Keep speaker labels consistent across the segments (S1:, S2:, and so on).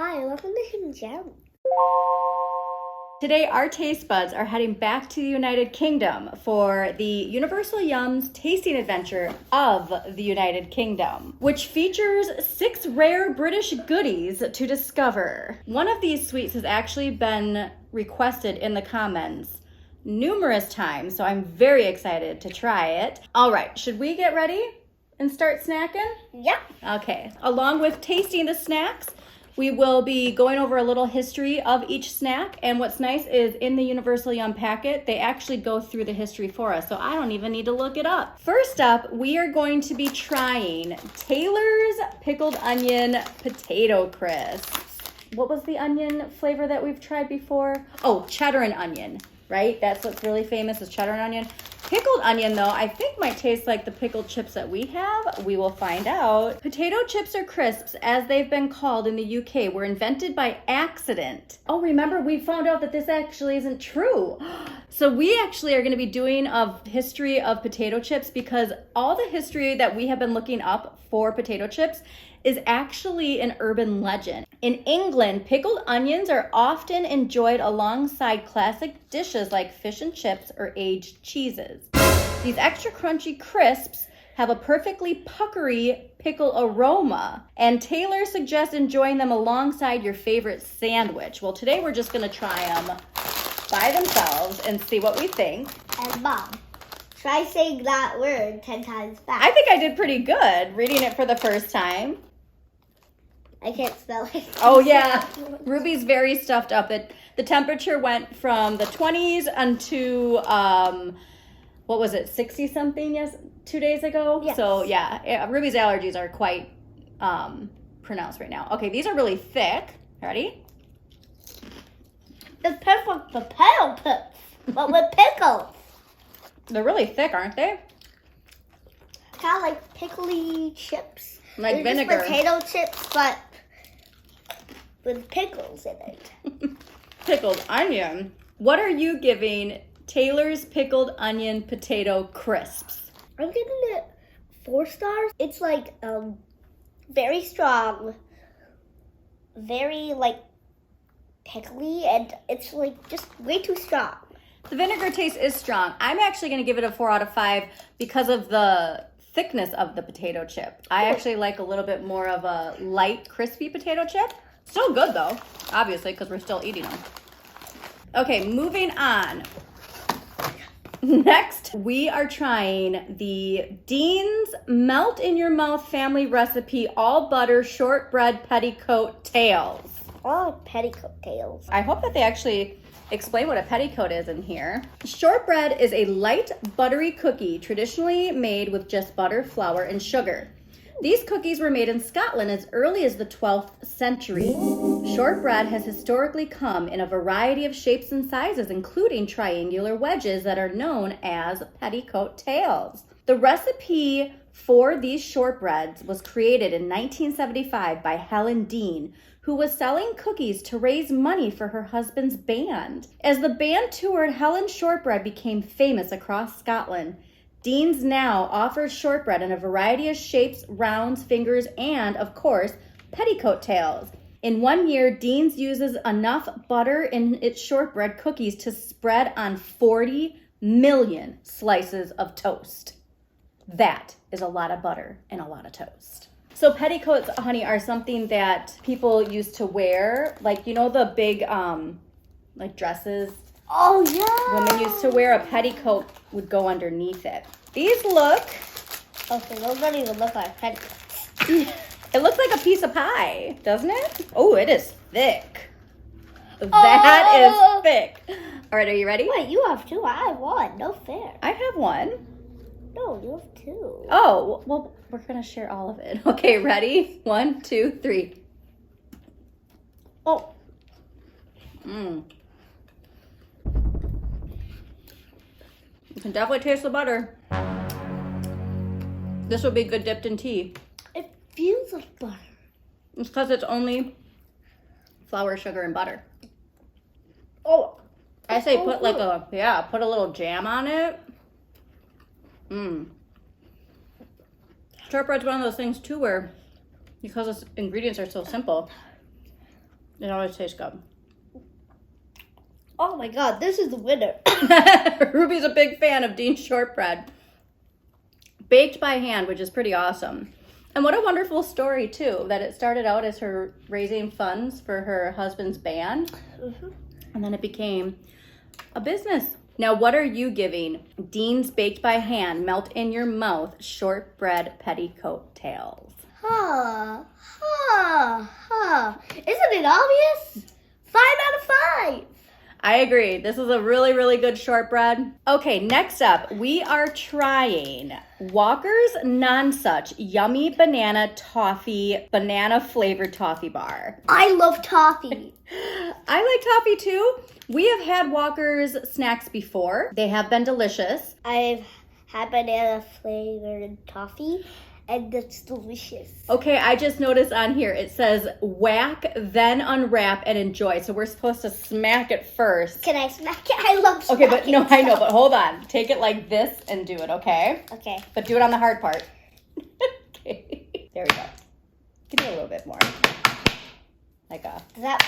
S1: Hi, welcome to Hidden Gem.
S2: Today, our taste buds are heading back to the United Kingdom for the Universal Yums tasting adventure of the United Kingdom, which features 6 rare British goodies to discover. One of these sweets has actually been requested in the comments numerous times, so I'm very excited to try it. All right, should we get ready and start snacking?
S1: Yep.
S2: Okay, along with tasting the snacks, we will be going over a little history of each snack, and what's nice is in the Universal Yum packet, they actually go through the history for us, so I don't even need to look it up. First up, we are going to be trying Taylor's Pickled Onion Potato Crisps. What was the onion flavor that we've tried before? Oh, cheddar and onion, right? That's what's really famous is cheddar and onion. Pickled onion, though, I think might taste like the pickled chips that we have. We will find out. Potato chips or crisps, as they've been called in the UK, were invented by accident. Oh, remember, we found out that this actually isn't true. So we actually are going to be doing a history of potato chips because all the history that we have been looking up for potato chips is actually an urban legend. In England, pickled onions are often enjoyed alongside classic dishes like fish and chips or aged cheeses. These extra crunchy crisps have a perfectly puckery pickle aroma, and Taylor suggests enjoying them alongside your favorite sandwich. Well, today we're just gonna try them by themselves and see what we think.
S1: And Mom, try saying that word 10 times fast.
S2: I think I did pretty good reading it for the first time.
S1: I can't spell it.
S2: Oh yeah, Ruby's very stuffed up. The temperature went from the 20s unto what was it, 60 something 2 days ago?
S1: Yes.
S2: So yeah, Ruby's allergies are quite pronounced right now. Okay, these are really thick. Ready?
S1: It's perfect for potato chips, but with pickles.
S2: They're really thick, aren't they?
S1: Kind of like pickly chips.
S2: Like
S1: They're
S2: vinegar.
S1: just potato chips, but with pickles in it.
S2: Pickled onion. What are you giving Taylor's Pickled Onion Potato Crisps?
S1: I'm giving it 4 stars. It's like very strong, very like pickly, and it's like just way too strong.
S2: The vinegar taste is strong. I'm actually going to give it a 4 out of 5 because of the thickness of the potato chip. I actually like a little bit more of a light, crispy potato chip. Still good though, obviously, because we're still eating them. Okay, moving on. Next, we are trying the Dean's Melt in Your Mouth family recipe all butter shortbread petticoat tails.
S1: Oh, petticoat tails.
S2: I hope that they actually explain what a petticoat is in here. Shortbread is a light, buttery cookie traditionally made with just butter, flour, and sugar. These cookies were made in Scotland as early as the 12th century. Shortbread has historically come in a variety of shapes and sizes, including triangular wedges that are known as petticoat tails. The recipe for these shortbreads was created in 1975 by Helen Dean, who was selling cookies to raise money for her husband's band. As the band toured, Helen's shortbread became famous across Scotland. Dean's now offers shortbread in a variety of shapes, rounds, fingers, and, of course, petticoat tails. In 1 year, Dean's uses enough butter in its shortbread cookies to spread on 40 million slices of toast. That is a lot of butter and a lot of toast. So petticoats, honey, are something that people used to wear. Like, you know the big, like dresses?
S1: Oh, yeah.
S2: Women used to wear. A petticoat would go underneath it. These look...
S1: Okay, those don't even look like petticoats.
S2: It looks like a piece of pie, doesn't it? Oh, it is thick. That is thick. All right, are you ready?
S1: Wait, you have 2. I have 1. No fair.
S2: I have one.
S1: No, you have 2.
S2: Oh, well, we're going to share all of it. Okay, ready? 1, 2, 3.
S1: Oh.
S2: Mmm. You can definitely taste the butter. This would be good dipped in tea.
S1: It feels like butter.
S2: It's because it's only flour, sugar, and butter.
S1: Oh.
S2: I say put like put a little jam on it. Shortbread's one of those things too where because the ingredients are so simple, It always tastes good.
S1: Oh my god, this is the winner.
S2: Ruby's a big fan of Dean's shortbread. Baked by hand, which is pretty awesome. And what a wonderful story, too, that it started out as her raising funds for her husband's band.
S1: Mm-hmm.
S2: And then it became a business. Now, what are you giving Dean's baked by hand, melt in your mouth, shortbread petticoat tails?
S1: Isn't it obvious? 5 out of 5.
S2: I agree. This is a really, really good shortbread. Okay, next up, we are trying Walker's Nonsuch Yummy Banana Toffee, banana flavored toffee bar.
S1: I love toffee.
S2: I like toffee too. We have had Walker's snacks before. They have been delicious.
S1: I've had banana flavored toffee, and it's delicious.
S2: Okay, I just noticed on here it says whack, then unwrap and enjoy. So we're supposed to smack it first.
S1: Can I smack it? I love
S2: Okay,
S1: smacking
S2: but no, I know,
S1: stuff.
S2: but hold on. Take it like this and do it, okay?
S1: Okay.
S2: But do it on the hard part. Okay, there we go. Give me a little bit more. Like a...
S1: Does that...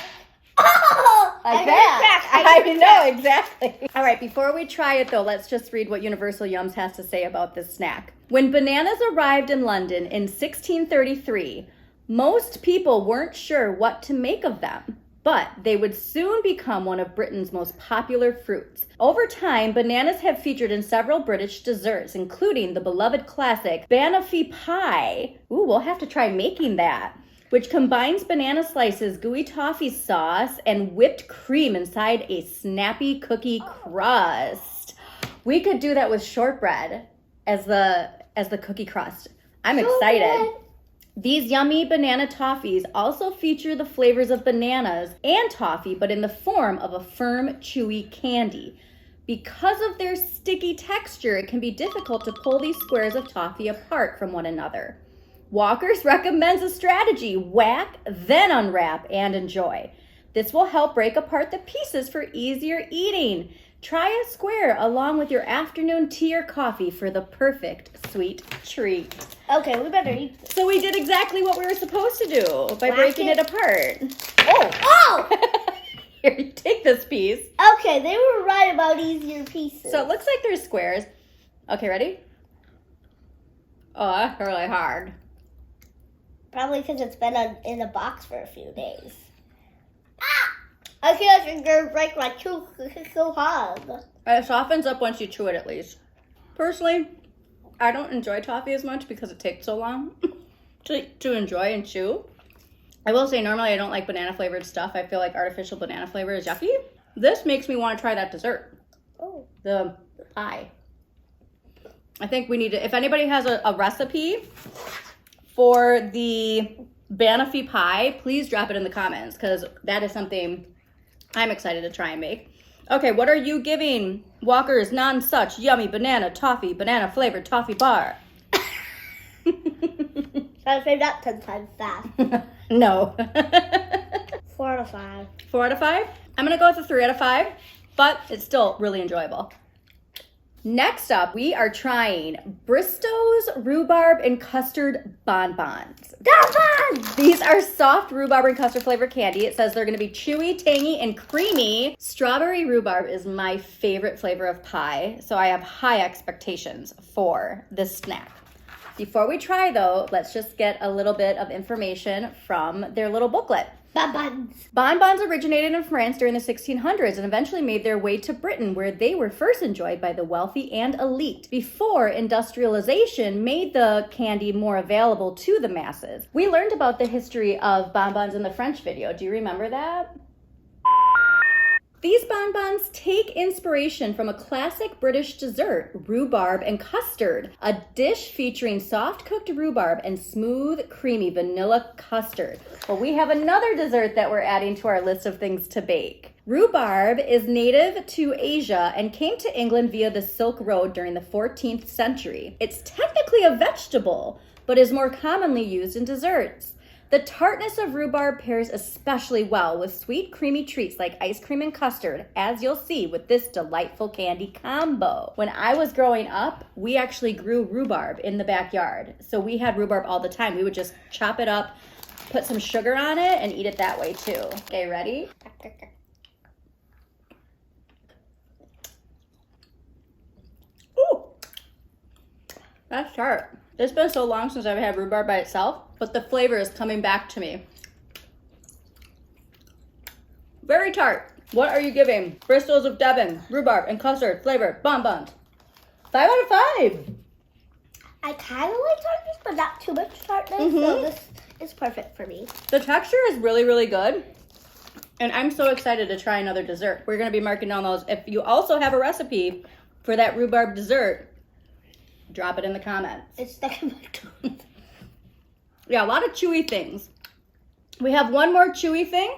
S1: Oh!
S2: Like
S1: I
S2: that.
S1: heard a crack.
S2: I know, exactly. All right, before we try it though, let's just read what Universal Yums has to say about this snack. When bananas arrived in London in 1633, most people weren't sure what to make of them, but they would soon become one of Britain's most popular fruits. Over time, bananas have featured in several British desserts, including the beloved classic Banoffee pie. Ooh, we'll have to try making that, which combines banana slices, gooey toffee sauce, and whipped cream inside a snappy cookie crust. We could do that with shortbread as the cookie crust. I'm excited. These yummy banana toffees also feature the flavors of bananas and toffee, but in the form of a firm, chewy candy. Because of their sticky texture, it can be difficult to pull these squares of toffee apart from one another. Walker's recommends a strategy: whack, then unwrap, and enjoy. This will help break apart the pieces for easier eating. Try a square along with your afternoon tea or coffee for the perfect sweet treat.
S1: Okay, we better eat this.
S2: So we did exactly what we were supposed to do by
S1: Whack
S2: breaking
S1: it.
S2: it apart.
S1: Oh!
S2: Here, you take this piece.
S1: Okay, they were right about easier pieces.
S2: So it looks like there's squares. Okay, ready? Oh, that's really hard.
S1: Probably because it's been in a box for a few days. Ah! I feel like it's going to break my tooth. It's so hard.
S2: It softens up once you chew it, at least. Personally, I don't enjoy toffee as much because it takes so long to enjoy and chew. I will say, normally I don't like banana flavored stuff. I feel like artificial banana flavor is yucky. This makes me want to try that dessert.
S1: Oh.
S2: The pie. I think we need to, if anybody has a recipe for the Banoffee pie, please drop it in the comments, because that is something I'm excited to try and make. Okay, what are you giving Walker's Nonsuch Yummy Banana Toffee Banana Flavored Toffee Bar?
S1: Gotta say that 10 times fast.
S2: No.
S1: 4 out of 5.
S2: 4 out of 5? I'm gonna go with a 3 out of 5, but it's still really enjoyable. Next up, we are trying Bristow's Rhubarb and Custard Bonbons.
S1: Bonbons!
S2: These are soft rhubarb and custard flavored candy. It says they're going to be chewy, tangy, and creamy. Strawberry rhubarb is my favorite flavor of pie, so I have high expectations for this snack. Before we try, though, let's just get a little bit of information from their little booklet.
S1: Bonbons.
S2: Bonbons originated in France during the 1600s and eventually made their way to Britain, where they were first enjoyed by the wealthy and elite before industrialization made the candy more available to the masses. We learned about the history of bonbons in the French video. Do you remember that? These bonbons take inspiration from a classic British dessert, rhubarb and custard, a dish featuring soft cooked rhubarb and smooth, creamy vanilla custard. Well, we have another dessert that we're adding to our list of things to bake. Rhubarb is native to Asia and came to England via the Silk Road during the 14th century. It's technically a vegetable, but is more commonly used in desserts. The tartness of rhubarb pairs especially well with sweet, creamy treats like ice cream and custard, as you'll see with this delightful candy combo. When I was growing up, we actually grew rhubarb in the backyard. So we had rhubarb all the time. We would just chop it up, put some sugar on it and eat it that way too. Okay, ready? Ooh, that's tart. It's been so long since I've had rhubarb by itself, but the flavor is coming back to me. Very tart. What are you giving Bristol's of Devon, rhubarb, and custard flavored bonbons? 5 out of 5.
S1: I kind of like tartness, but not too much tartness, so this is perfect for me.
S2: The texture is really, really good. And I'm so excited to try another dessert. We're going to be marking down those. If you also have a recipe for that rhubarb dessert, drop it in the comments.
S1: It's stuck in my tongue.
S2: Yeah, a lot of chewy things. We have one more chewy thing.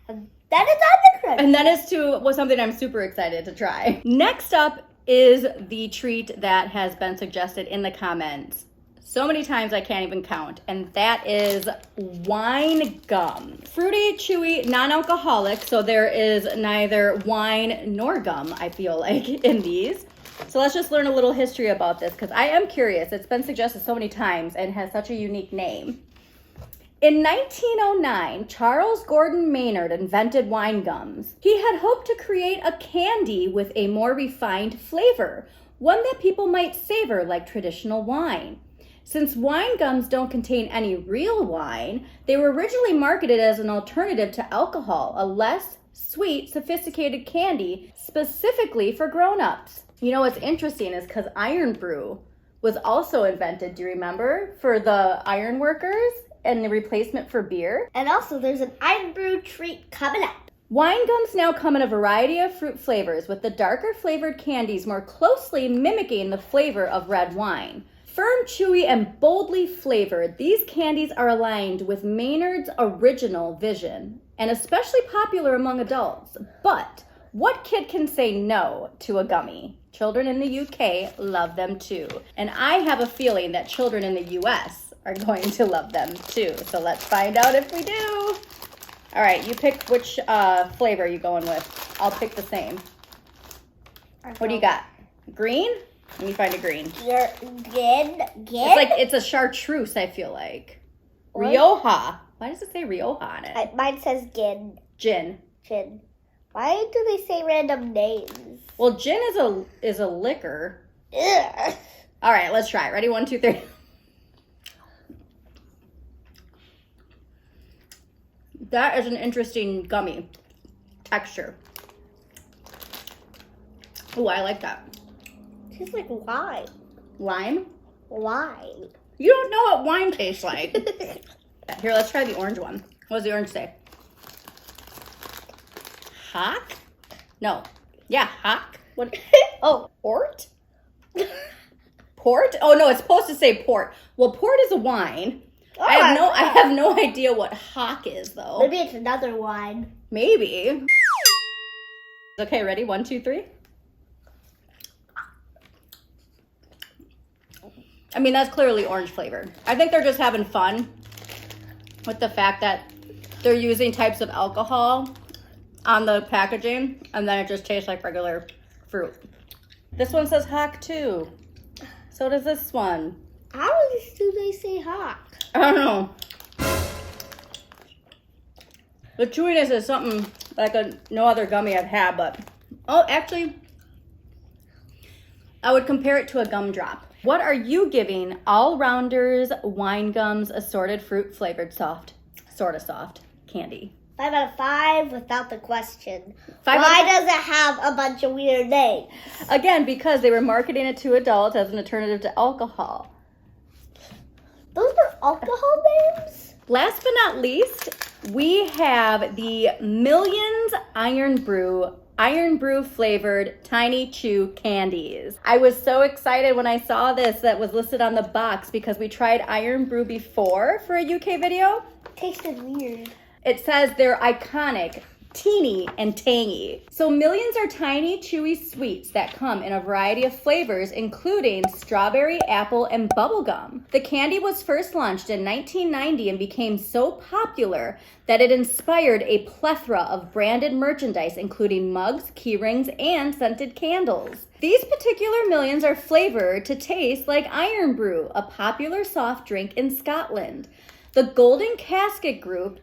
S1: That is on the crunch.
S2: And that is something I'm super excited to try. Next up is the treat that has been suggested in the comments so many times I can't even count, and that is wine gum. Fruity, chewy, non-alcoholic, so there is neither wine nor gum, I feel like, in these. So let's just learn a little history about this, because I am curious. It's been suggested so many times and has such a unique name. In 1909, Charles Gordon Maynard invented wine gums. He had hoped to create a candy with a more refined flavor, one that people might savor like traditional wine. Since wine gums don't contain any real wine, they were originally marketed as an alternative to alcohol, a less sweet, sophisticated candy specifically for grown-ups. You know what's interesting is because Iron Brew was also invented, do you remember, for the iron workers? And the replacement for beer.
S1: And also, there's an Iron Brew treat coming up.
S2: Wine gums now come in a variety of fruit flavors, with the darker flavored candies more closely mimicking the flavor of red wine. Firm, chewy, and boldly flavored, these candies are aligned with Maynard's original vision, and especially popular among adults. But what kid can say no to a gummy? Children in the UK love them too. And I have a feeling that children in the US are going to love them too. So let's find out if we do. All right, you pick which flavor you going with. I'll pick the same. What do you got? Green? Let me find a green.
S1: Gin.
S2: It's like it's a chartreuse, I feel like.
S1: What?
S2: Rioja. Why does it say Rioja on it?
S1: Mine says gin.
S2: Gin.
S1: Gin. Why do they say random names?
S2: Well, gin is a liquor.
S1: Ugh.
S2: All right, let's try it. Ready? 1, 2, 3. That is an interesting gummy texture. Oh, I like that.
S1: Tastes like wine.
S2: Lime?
S1: Wine.
S2: You don't know what wine tastes like. Here, let's try the orange one. What does the orange say? Hock? No. Yeah, hock. What? Oh, port? Port? Oh, no, it's supposed to say port. Well, port is a wine.
S1: Oh,
S2: I have no idea what hock is, though.
S1: Maybe it's another wine.
S2: Maybe. Okay, ready? 1, 2, 3. I mean, that's clearly orange flavored. I think they're just having fun with the fact that they're using types of alcohol on the packaging, and then it just tastes like regular fruit. This one says hock too. So does this one.
S1: How do they say hock?
S2: I don't know. The chewiness is something like no other gummy I've had, but oh, actually, I would compare it to a gumdrop. What are you giving All-Rounders Wine Gums Assorted Fruit Flavored Soft, sorta soft candy?
S1: 5 out of 5 without the question.
S2: 5
S1: Why
S2: out of 5?
S1: does it have a bunch of weird names?
S2: Again, because they were marketing it to adults as an alternative to alcohol.
S1: Those are alcohol names?
S2: Last but not least, we have the Millions Iron Brew flavored Tiny Chew candies. I was so excited when I saw this that was listed on the box because we tried Iron Brew before for a UK video.
S1: Tasted weird.
S2: It says they're iconic, teeny, and tangy. So Millions are tiny, chewy sweets that come in a variety of flavors, including strawberry, apple, and bubblegum. The candy was first launched in 1990 and became so popular that it inspired a plethora of branded merchandise, including mugs, key rings, and scented candles. These particular Millions are flavored to taste like Iron Brew, a popular soft drink in Scotland. The Golden Casket Group,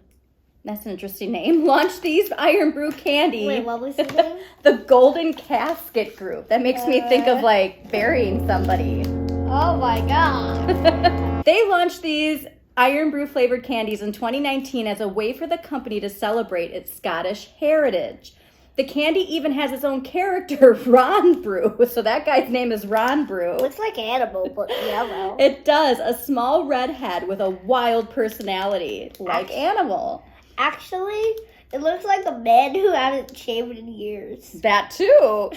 S2: that's an interesting name, launched these Iron Brew candy.
S1: Wait, what was the name?
S2: The Golden Casket Group. That makes me think of like burying somebody.
S1: Oh my god.
S2: They launched these Iron Brew flavored candies in 2019 as a way for the company to celebrate its Scottish heritage. The candy even has its own character, Ron Brew. So that guy's name is Ron Brew.
S1: Looks like animal, but yellow.
S2: It does. A small red head with a wild personality, like Animal.
S1: Actually, it looks like a man who hasn't shaved in years.
S2: That too.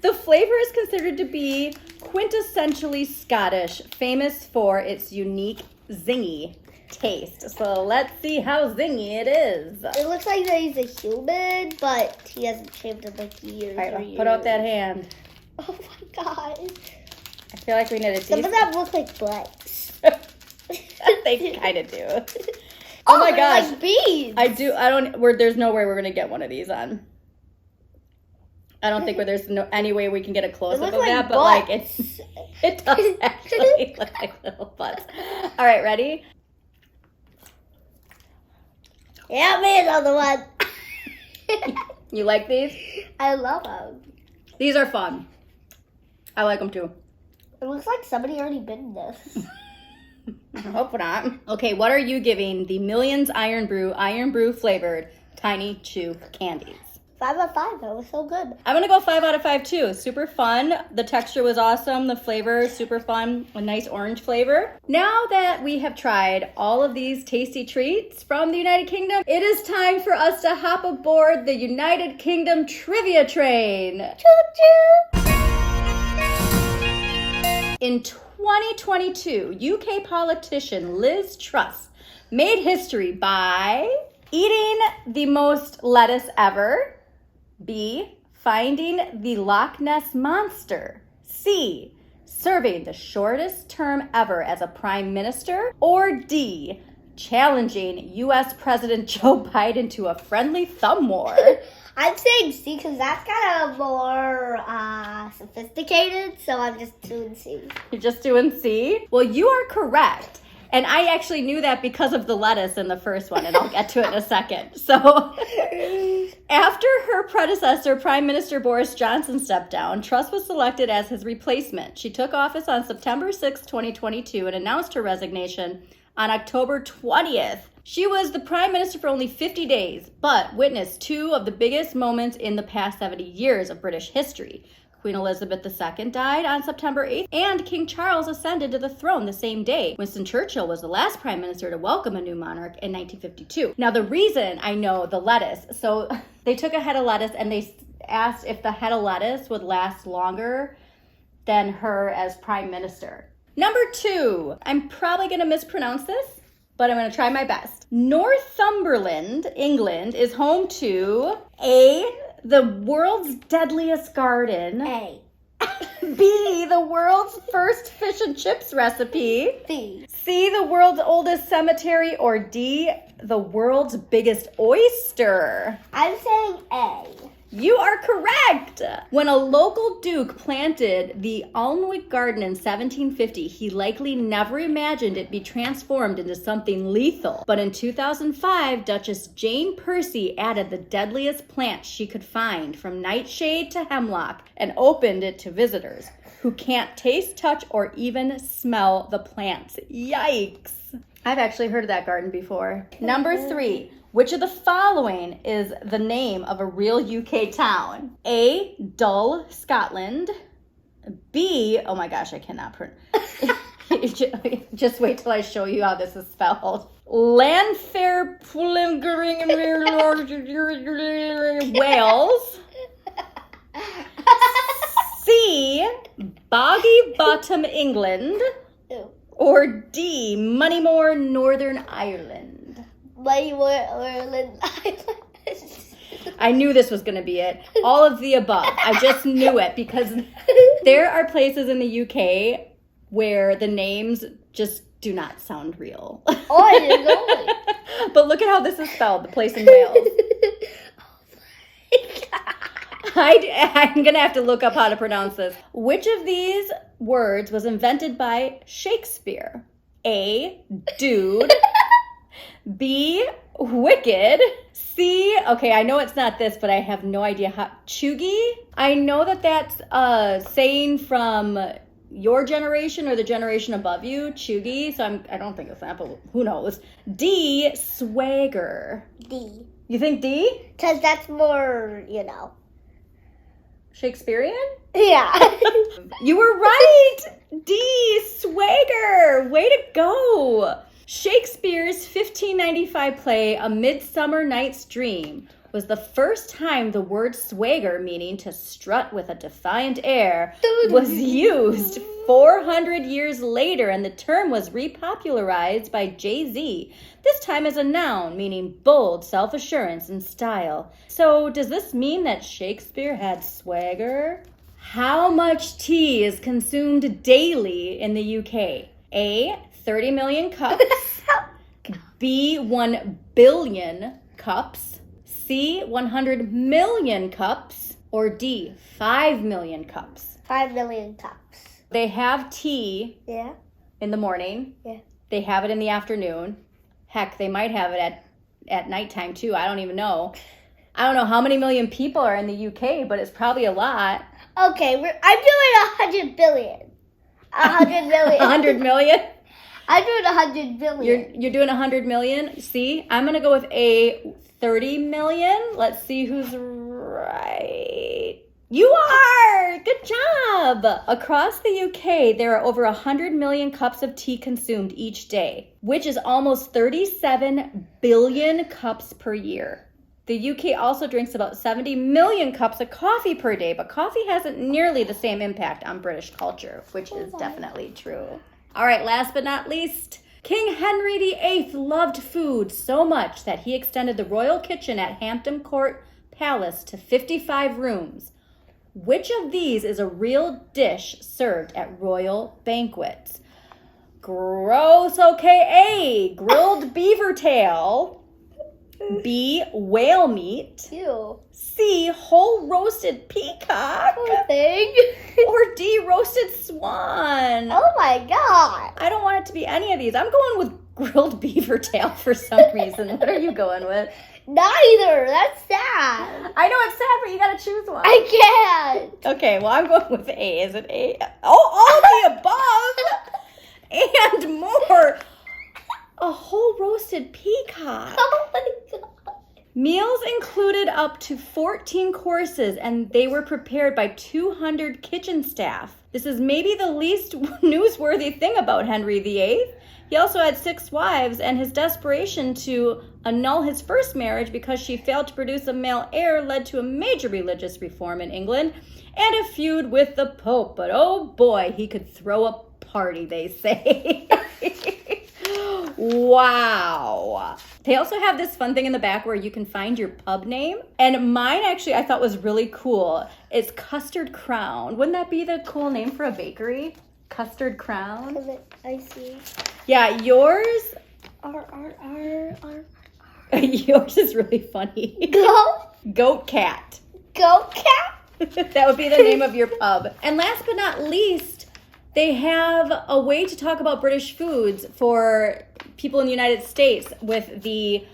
S2: The flavor is considered to be quintessentially Scottish, famous for its unique zingy taste. So let's see how zingy it is.
S1: It looks like that he's a human, but he hasn't shaved in like years.
S2: All right, put out that hand.
S1: Oh my god.
S2: I feel like we need a
S1: Some of
S2: decent...
S1: them look like butts.
S2: They kind of do. Oh my
S1: they're
S2: gosh.
S1: like bees.
S2: There's no way we're going to get one of these on. I don't think there's any way we can get a close up of
S1: like
S2: that, but
S1: butts.
S2: like it does actually look like little butts. All right, ready?
S1: Yeah, me another one.
S2: You like these?
S1: I love them.
S2: These are fun. I like them too.
S1: It looks like somebody already been this.
S2: I hope not. Okay, what are you giving the Millions Iron Brew flavored Tiny Chew candies?
S1: 5 out of 5. That was so good.
S2: I'm gonna go 5 out of 5 too. Super fun. The texture was awesome. The flavor, super fun. A nice orange flavor. Now that we have tried all of these tasty treats from the United Kingdom, it is time for us to hop aboard the United Kingdom trivia train.
S1: Choo-choo.
S2: In 2022, UK politician Liz Truss made history by eating the most lettuce ever, B, finding the Loch Ness Monster, C, serving the shortest term ever as a prime minister, or D, challenging U.S. President Joe Biden to a friendly thumb war.
S1: I'm saying C because that's kind of more sophisticated, so I'm just doing C.
S2: You're just doing C? Well, you are correct. And I actually knew that because of the lettuce in the first one, and I'll get to it in a second. So, after her predecessor, Prime Minister Boris Johnson, stepped down, Truss was selected as his replacement. She took office on September 6, 2022, and announced her resignation on October 20th. She was the prime minister for only 50 days, but witnessed two of the biggest moments in the past 70 years of British history. Queen Elizabeth II died on September 8th, and King Charles ascended to the throne the same day. Winston Churchill was the last prime minister to welcome a new monarch in 1952. Now, the reason I know the lettuce, so they took a head of lettuce and they asked if the head of lettuce would last longer than her as prime minister. Number 2, I'm probably going to mispronounce this, but I'm going to try my best. Northumberland, England, is home to A, the world's deadliest garden,
S1: A.
S2: B, the world's first fish and chips recipe,
S1: B.
S2: C, the world's oldest cemetery, or D, the world's biggest oyster.
S1: I'm saying A.
S2: You are correct! When a local duke planted the Alnwick Garden in 1750, he likely never imagined it'd be transformed into something lethal. But in 2005, Duchess Jane Percy added the deadliest plant she could find, from nightshade to hemlock, and opened it to visitors who can't taste, touch, or even smell the plants. Yikes! I've actually heard of that garden before. Number 3. Which of the following is the name of a real UK town? A, Dull, Scotland. B, oh my gosh, I cannot pronounce. Just wait till I show you how this is spelled. Lanfair, Wales. C, Boggy Bottom, England.
S1: Ew.
S2: Or D, Moneymore, Northern Ireland.
S1: Ireland.
S2: I knew this was going to be it. All of the above. I just knew it because there are places in the UK where the names just do not sound real.
S1: Oh, I didn't know.
S2: But look at how this is spelled, the place in Wales. I'm going to have to look up how to pronounce this. Which of these words was invented by Shakespeare? A, dude. B, wicked. C, okay, I know it's not this, but I have no idea how. Chuggy? I know that that's a saying from your generation or the generation above you, chuggy. So I don't think it's that, but who knows? D, swagger.
S1: D.
S2: You think D?
S1: Because that's more,
S2: Shakespearean?
S1: Yeah.
S2: You were right! D, swagger! Way to go! Shakespeare's 1595 play, A Midsummer Night's Dream, was the first time the word swagger, meaning to strut with a defiant air, was used 400 years later, and the term was repopularized by Jay-Z, this time as a noun, meaning bold self-assurance and style. So does this mean that Shakespeare had swagger? How much tea is consumed daily in the UK? A, 30 million cups. B, 1 billion cups. C, 100 million cups. Or D, 5 million cups.
S1: 5 million cups.
S2: They have tea
S1: Yeah.
S2: in the morning.
S1: Yeah.
S2: They have it in the afternoon. Heck, they might have it at nighttime too. I don't even know. I don't know how many million people are in the UK, but it's probably a lot.
S1: Okay, I'm doing 100 billion. 100 million.
S2: 100 million?
S1: I'm doing 100 billion.
S2: You're doing 100 million? See, I'm going to go with a 30 million. Let's see who's right. You are! Good job! Across the UK, there are over 100 million cups of tea consumed each day, which is almost 37 billion cups per year. The UK also drinks about 70 million cups of coffee per day, but coffee hasn't nearly the same impact on British culture, which is definitely true. All right, last but not least, King Henry VIII loved food so much that he extended the royal kitchen at Hampton Court Palace to 55 rooms. Which of these is a real dish served at royal banquets? Gross. Okay, A, grilled beaver tail. B, whale meat.
S1: Ew.
S2: C, whole roasted peacock.
S1: Poor thing.
S2: Or D, roasted swan.
S1: Oh my god.
S2: I don't want it to be any of these. I'm going with grilled beaver tail for some reason. What are you going with?
S1: Neither. That's sad.
S2: I know it's sad, but you gotta choose one.
S1: I can't.
S2: Okay, well, I'm going with A. Is it A? Oh, all the above and more. A whole roasted peacock.
S1: Oh my god.
S2: Meals included up to 14 courses, and they were prepared by 200 kitchen staff. This is maybe the least newsworthy thing about Henry VIII. He also had 6 wives, and his desperation to annul his first marriage because she failed to produce a male heir led to a major religious reform in England and a feud with the Pope. But oh boy, he could throw a party, they say. Wow. They also have this fun thing in the back where you can find your pub name. And mine actually I thought was really cool. It's Custard Crown. Wouldn't that be the cool name for a bakery? Custard Crown?
S1: I see.
S2: Yeah, yours
S1: R.
S2: yours is really funny.
S1: Go.
S2: Goat Cat.
S1: Go cat.
S2: That would be the name of your pub. And last but not least, they have a way to talk about British foods for people in the United States with the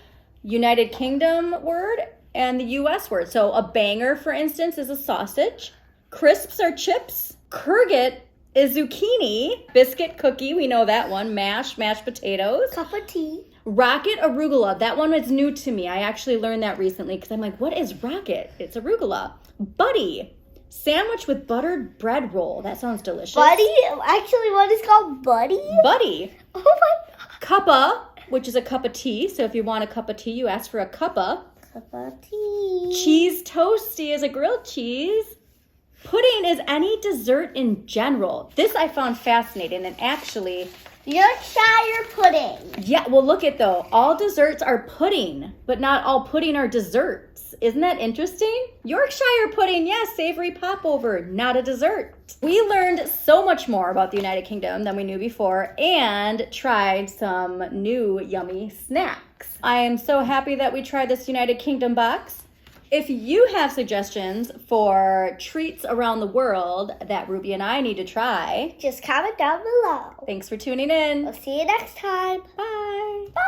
S2: United Kingdom word and the US word. So a banger, for instance, is a sausage. Crisps are chips. Kurgat is zucchini. Biscuit cookie, we know that one. Mashed potatoes.
S1: Cup of tea.
S2: Rocket arugula. That one was new to me. I actually learned that recently because I'm like, what is rocket? It's arugula. Buddy. Sandwich with buttered bread roll. That sounds delicious.
S1: Buddy? Actually, what is called buddy?
S2: Buddy.
S1: Oh my god.
S2: Cuppa, which is a cup of tea. So if you want a cup of tea, you ask for a cuppa.
S1: Cup of tea.
S2: Cheese toasty is a grilled cheese. Pudding is any dessert in general. This I found fascinating, and actually,
S1: Yorkshire pudding.
S2: yeah, well, look at though. All desserts are pudding, but not all pudding are desserts. Isn't that interesting? Yorkshire pudding, yes, savory popover, not a dessert. We learned so much more about the United Kingdom than we knew before and tried some new yummy snacks. I am so happy that we tried this United Kingdom box. If you have suggestions for treats around the world that Ruby and I need to try,
S1: Just comment down below.
S2: thanks for tuning in.
S1: We'll see you next time.
S2: Bye.
S1: Bye.